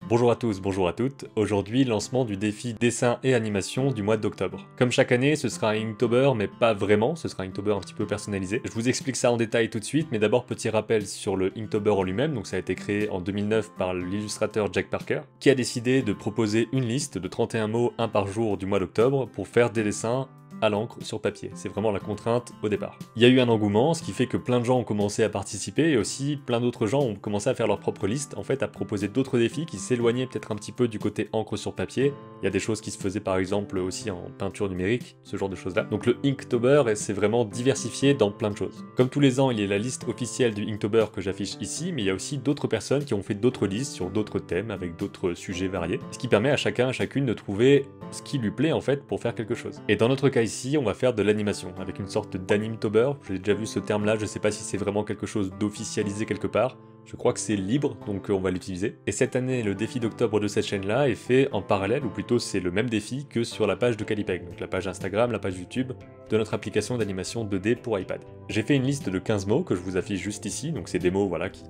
Bonjour à tous, bonjour à toutes. Aujourd'hui, lancement du défi dessin et animation du mois d'octobre. Comme chaque année, ce sera un Inktober, mais pas vraiment, ce sera un Inktober un petit peu personnalisé. Je vous explique ça en détail tout de suite, mais d'abord petit rappel sur le Inktober en lui-même. Donc ça a été créé en 2009 par l'illustrateur Jack Parker, qui a décidé de proposer une liste de 31 mots, un par jour du mois d'octobre, pour faire des dessins à l'encre sur papier. C'est vraiment la contrainte au départ. Il y a eu un engouement, ce qui fait que plein de gens ont commencé à participer et aussi plein d'autres gens ont commencé à faire leur propre liste, en fait à proposer d'autres défis qui s'éloignaient peut-être un petit peu du côté encre sur papier. Il y a des choses qui se faisaient par exemple aussi en peinture numérique, ce genre de choses-là. Donc le Inktober c'est vraiment diversifié dans plein de choses. Comme tous les ans, il y a la liste officielle du Inktober que j'affiche ici, mais il y a aussi d'autres personnes qui ont fait d'autres listes sur d'autres thèmes avec d'autres sujets variés, ce qui permet à chacun, à chacune de trouver ce qui lui plaît en fait pour faire quelque chose. Et dans notre cas ici, on va faire de l'animation, avec une sorte d'animtober. J'ai déjà vu ce terme-là, je sais pas si c'est vraiment quelque chose d'officialisé quelque part. Je crois que c'est libre, donc on va l'utiliser. Et cette année, le défi d'octobre de cette chaîne-là est fait en parallèle, ou plutôt c'est le même défi que sur la page de Calipeg, donc la page Instagram, la page YouTube de notre application d'animation 2D pour iPad. J'ai fait une liste de 15 mots que je vous affiche juste ici, donc c'est des mots voilà qui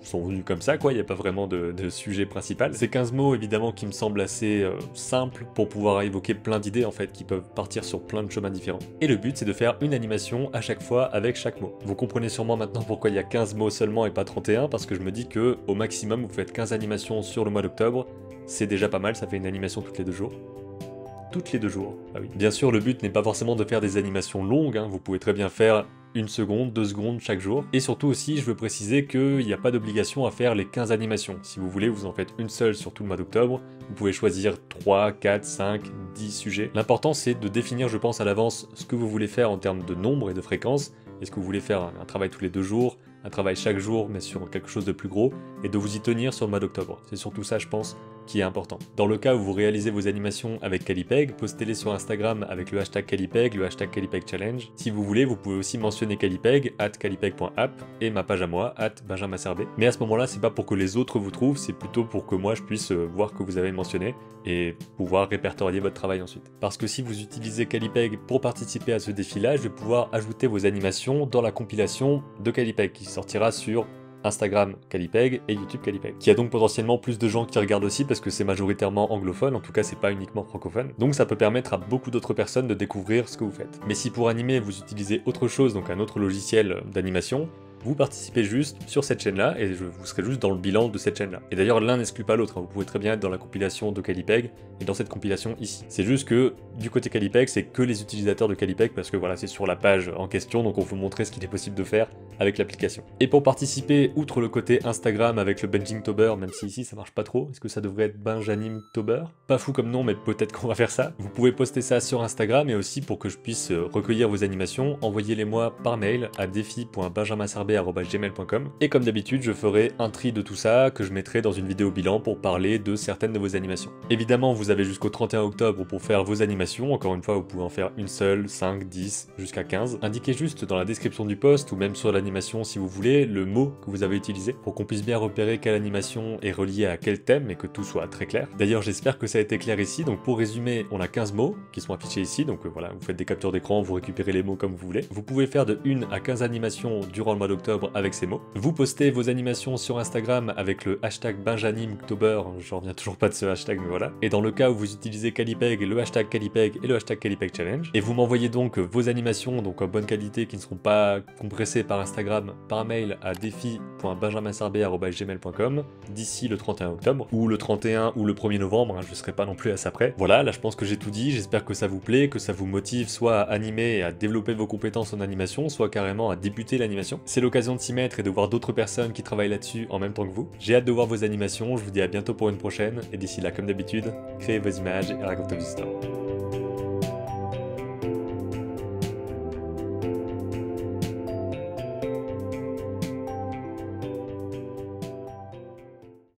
sont venus comme ça quoi, il n'y a pas vraiment de sujet principal. Ces 15 mots évidemment qui me semblent assez simples pour pouvoir évoquer plein d'idées en fait qui peuvent partir sur plein de chemins différents. Et le but c'est de faire une animation à chaque fois avec chaque mot. Vous comprenez sûrement maintenant pourquoi il y a 15 mots seulement et pas 31, parce que je me dis que au maximum vous faites 15 animations sur le mois d'octobre, c'est déjà pas mal, ça fait une animation toutes les 2 jours. Toutes les 2 jours, ah oui. Bien sûr, le but n'est pas forcément de faire des animations longues, hein. Vous pouvez très bien faire 1 seconde, 2 secondes chaque jour. Et surtout aussi, je veux préciser qu'il n'y a pas d'obligation à faire les 15 animations. Si vous voulez, vous en faites une seule sur tout le mois d'octobre. Vous pouvez choisir 3, 4, 5, 10 sujets. L'important c'est de définir, je pense, à l'avance ce que vous voulez faire en termes de nombre et de fréquence. Est-ce que vous voulez faire un travail tous les 2 jours, un travail chaque jour mais sur quelque chose de plus gros, et de vous y tenir sur le mois d'octobre. C'est surtout ça, je pense, qui est important. Dans le cas où vous réalisez vos animations avec Calipeg, postez-les sur Instagram avec le hashtag Calipeg, le hashtag Calipeg Challenge. Si vous voulez, vous pouvez aussi mentionner Calipeg, @calipeg.app, et ma page à moi, @benjaminserbet. Mais à ce moment-là, c'est pas pour que les autres vous trouvent, c'est plutôt pour que moi je puisse voir que vous avez mentionné et pouvoir répertorier votre travail ensuite. Parce que si vous utilisez Calipeg pour participer à ce défi-là, je vais pouvoir ajouter vos animations dans la compilation de Calipeg qui sortira sur Instagram Calipeg et YouTube Calipeg, qui a donc potentiellement plus de gens qui regardent aussi parce que c'est majoritairement anglophone, en tout cas c'est pas uniquement francophone, donc ça peut permettre à beaucoup d'autres personnes de découvrir ce que vous faites. Mais si pour animer vous utilisez autre chose, donc un autre logiciel d'animation, vous participez juste sur cette chaîne-là et vous serez juste dans le bilan de cette chaîne-là. Et d'ailleurs, l'un n'exclut pas l'autre, hein. Vous pouvez très bien être dans la compilation de Calipeg et dans cette compilation ici. C'est juste que du côté Calipeg, c'est que les utilisateurs de Calipeg parce que voilà, c'est sur la page en question, donc on vous montrer ce qu'il est possible de faire avec l'application. Et pour participer, outre le côté Instagram avec le Benjingtober, même si ici ça marche pas trop, est-ce que ça devrait être Benjanimtober? Pas fou comme nom, mais peut-être qu'on va faire ça. Vous pouvez poster ça sur Instagram et aussi pour que je puisse recueillir vos animations, envoyez-les-moi par mail à défi.benjaminserbet@gmail.com. Et comme d'habitude, je ferai un tri de tout ça que je mettrai dans une vidéo bilan pour parler de certaines de vos animations. Évidemment, vous avez jusqu'au 31 octobre pour faire vos animations. Encore une fois, vous pouvez en faire une seule, 5, 10, jusqu'à 15. Indiquez juste dans la description du post ou même sur l'animation si vous voulez le mot que vous avez utilisé pour qu'on puisse bien repérer quelle animation est reliée à quel thème et que tout soit très clair. D'ailleurs, j'espère que ça a été clair ici. Donc pour résumer, on a 15 mots qui sont affichés ici. Donc voilà, vous faites des captures d'écran, vous récupérez les mots comme vous voulez. Vous pouvez faire de 1 à 15 animations durant le mois d'octobre avec ces mots. Vous postez vos animations sur Instagram avec le hashtag Benjanimtober. Je reviens toujours pas de ce hashtag, mais voilà. Et dans le cas où vous utilisez Calipeg, le hashtag Calipeg et le hashtag Calipeg Challenge. Et vous m'envoyez donc vos animations, donc en bonne qualité, qui ne seront pas compressées par Instagram, par mail à défi.benjaminserbet@gmail.com d'ici le 31 octobre, ou le 31 ou le 1er novembre, hein, je serai pas non plus à ça près. Voilà, là je pense que j'ai tout dit, j'espère que ça vous plaît, que ça vous motive soit à animer et à développer vos compétences en animation, soit carrément à débuter l'animation. C'est l'occasion de s'y mettre et de voir d'autres personnes qui travaillent là-dessus en même temps que vous. J'ai hâte de voir vos animations, je vous dis à bientôt pour une prochaine, et d'ici là, comme d'habitude, créez vos images et racontez vos histoires.